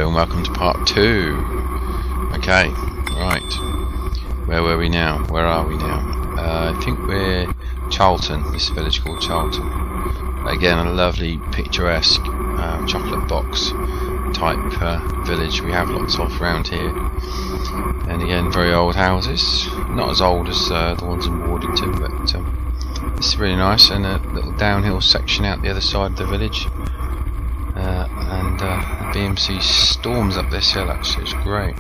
and welcome to part 2. Okay, right. Where were we now? Where are we now? I think we're Charlton, this village called Charlton. Again, a lovely picturesque chocolate box type village we have lots of around here. And again, very old houses. Not as old as the ones in Wellington, but it's really nice. And a little downhill section out the other side of the village. And BMC storms up this hill, actually, it's great.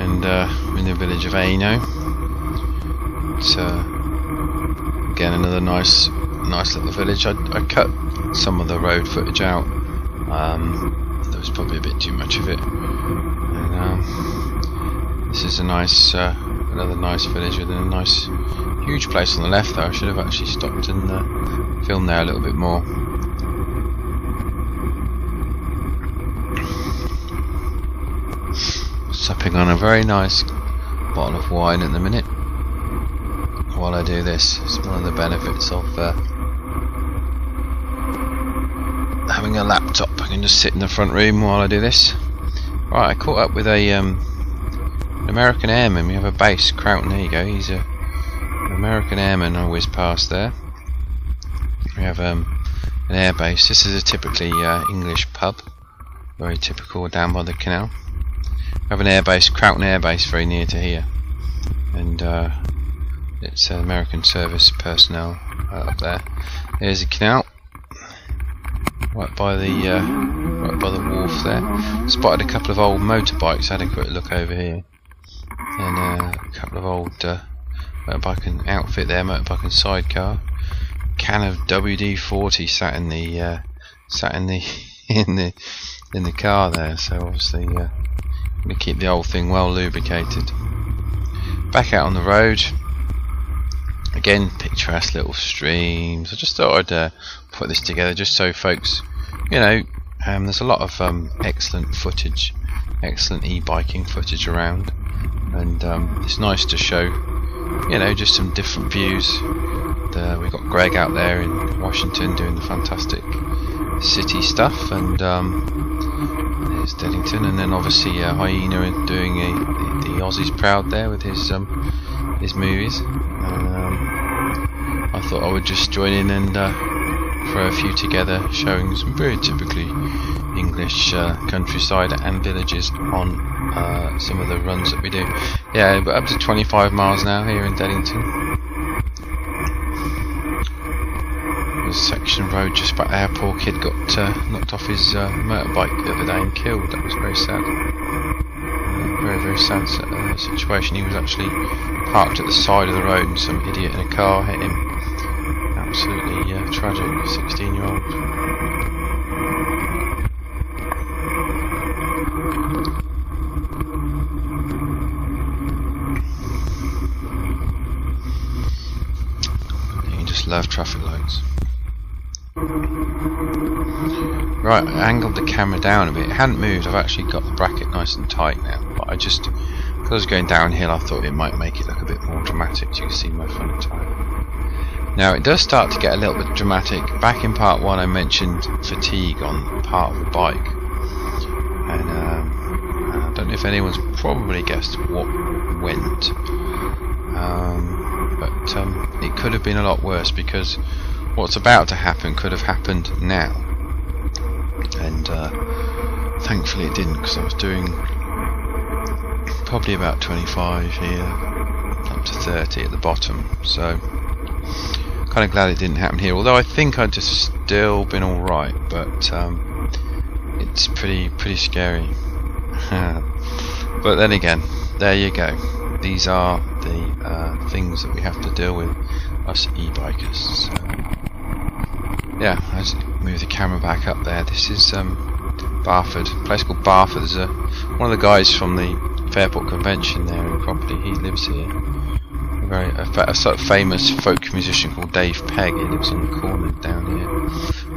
And we're in the village of Ano. It's again another nice little village. I cut some of the road footage out. There was probably a bit too much of it. And this is a nice, another nice village with a nice, huge place on the left. Though I should have actually stopped and filmed there a little bit more. Supping on a very nice bottle of wine at the minute while I do this. It's one of the benefits of having a laptop. I can just sit in the front room while I do this. Right, I caught up with an American airman. We have a base, Croughton. There you go. He's an American airman. I whiz past there. We have an air base. This is a typically English pub, very typical down by the canal. We have an air base, Croughton Air Base, very near to here, and it's American service personnel up there. There's the canal, right by the wharf there. Spotted a couple of old motorbikes. Had a quick look over here, and a couple of old motorbike and outfit there, motorbike and sidecar. Can of WD-40 sat in the in the car there. So obviously. Going to keep the whole thing well lubricated. Back out on the road. Again, picturesque little streams. I just thought I'd put this together just so folks, you know, there's a lot of excellent footage, excellent e-biking footage around, and it's nice to show, you know, just some different views. We've got Greg out there in Washington doing the fantastic city stuff, and there's Teddington, and then obviously Hyena doing the Aussies proud there with his movies. I thought I would just join in and throw a few together, showing some very typically English countryside and villages on some of the runs that we do. Yeah, but up to 25 miles an hour here in Teddington. There's a section of road just back there. Poor kid got knocked off his motorbike the other day and killed. That was very sad. Very sad situation. He was actually parked at the side of the road and some idiot in a car hit him. Absolutely tragic. 16-year-old. You just love traffic lights. Right, I angled the camera down a bit. It hadn't moved. I've actually got the bracket nice and tight now, but I just, because I was going downhill, I thought it might make it look a bit more dramatic. So you can see my front tire. Now it does start to get a little bit dramatic. Back in part 1 I mentioned fatigue on part of the bike, and I don't know if anyone's probably guessed what went, but it could have been a lot worse, because what's about to happen could have happened now, and thankfully it didn't, because I was doing probably about 25 here, up to 30 at the bottom, so kind of glad it didn't happen here, although I think I'd just still been alright, but it's pretty scary. But then again, there you go, these are the things that we have to deal with, us e-bikers. So, yeah, I just move the camera back up there. This is Barford, a place called Barford. There's one of the guys from the Fairport Convention there in property. He lives here. A sort of famous folk musician called Dave Pegg. He lives on the corner down here.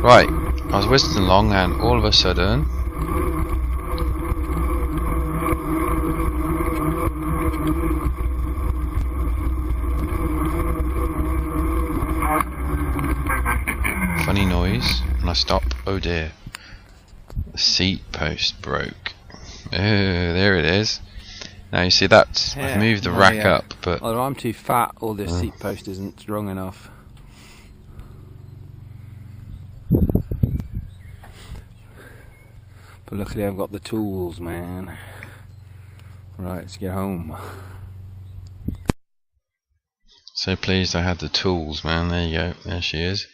Right, I was whistling along, and all of a sudden, noise and I stop. Oh dear. The seat post broke. Oh, there it is. Now you see that I've moved the rack up, but either I'm too fat or the seat post isn't strong enough. But luckily I've got the tools, man. Right, let's get home. So pleased I had the tools, man. There you go. There she is.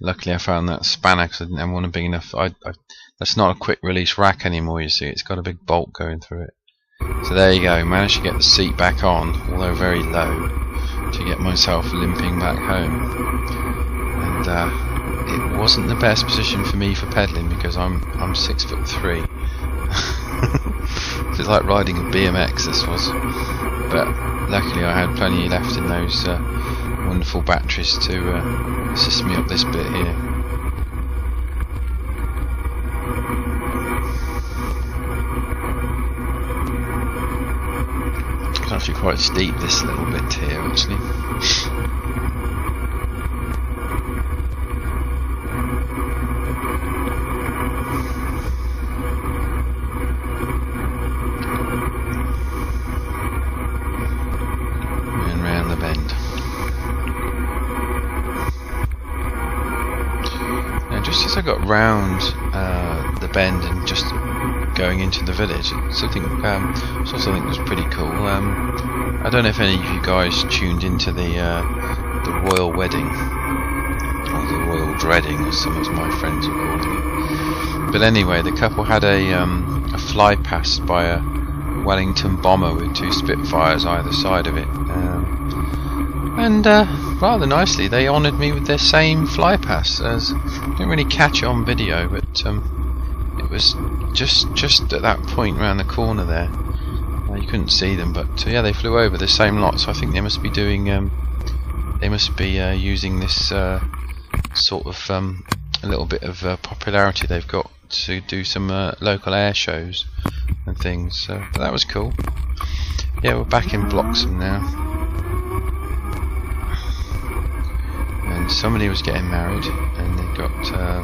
Luckily I found that spanner because I didn't have one big enough. That's not a quick release rack anymore, you see. It's got a big bolt going through it. So there you go. Managed to get the seat back on, although very low, to get myself limping back home. And it wasn't the best position for me for pedalling because I'm 6'3". It's like riding a BMX, this was. But luckily I had plenty left in those wonderful batteries to assist me up this bit here. It's actually quite steep, this little bit here, actually. And round the bend. Now, just as I got round the bend and just going into the village, something was pretty cool. I don't know if any of you guys tuned into the royal wedding, or the royal dreading, as some of my friends are calling it. But anyway, the couple had a fly past by a Wellington bomber with 2 Spitfires either side of it, and rather nicely they honoured me with their same fly pass. As didn't really catch it on video, but it was just at that point round the corner there. You couldn't see them, but yeah, they flew over the same lot. So I think they must be doing, using this sort of a little bit of popularity they've got to do some local air shows and things. So but that was cool. Yeah, we're back in Bloxham now, and somebody was getting married, and they got a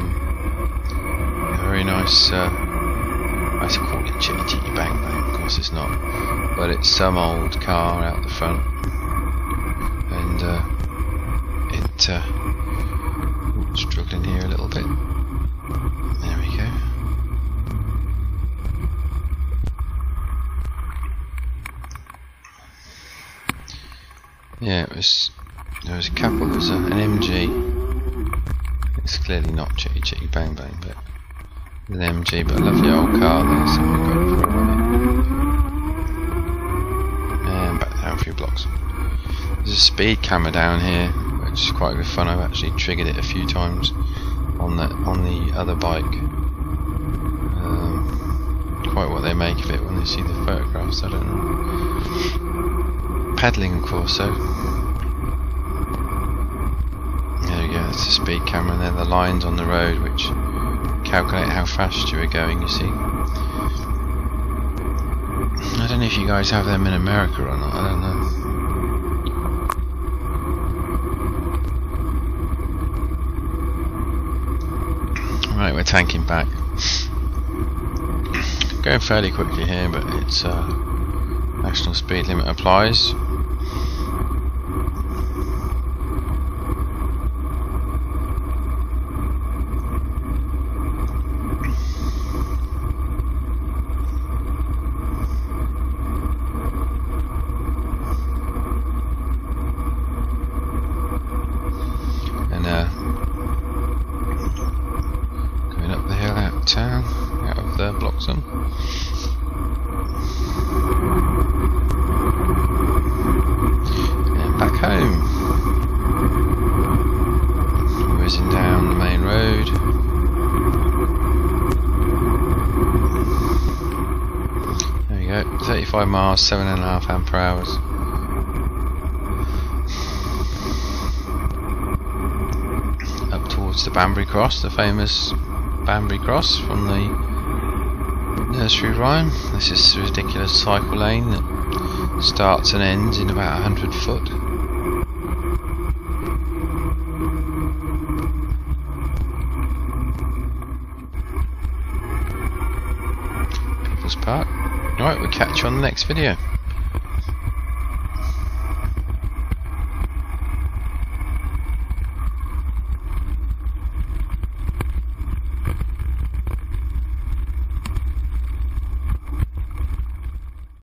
very nice. I used to call it Chitty Chitty Bang Bang, of course it's not, but it's some old car out the front, and struggling here a little bit. There we go. Yeah, there was a couple. There was an MG. It's clearly not Chitty Chitty Bang Bang, but an MG, but a lovely old car there, so we've got for a minute. And back down a few blocks. There's a speed camera down here, which is quite good fun. I've actually triggered it a few times on the other bike. Quite what they make of it when they see the photographs, I don't know. Pedalling, of course, so there we go. That's the speed camera, and there are the lines on the road which calculate how fast you are going, you see. I don't know if you guys have them in America or not, I don't know. Right, we're tanking back. Going fairly quickly here, but it's national speed limit applies. Going up the hill out of town, out of the Bloxham. And back home. Whizzing down the main road. There we go, 35 miles, 7.5 ampere hours. Towards the Banbury Cross, the famous Banbury Cross from the nursery rhyme. This is a ridiculous cycle lane that starts and ends in about 100 foot. most part. Alright, we'll catch you on the next video.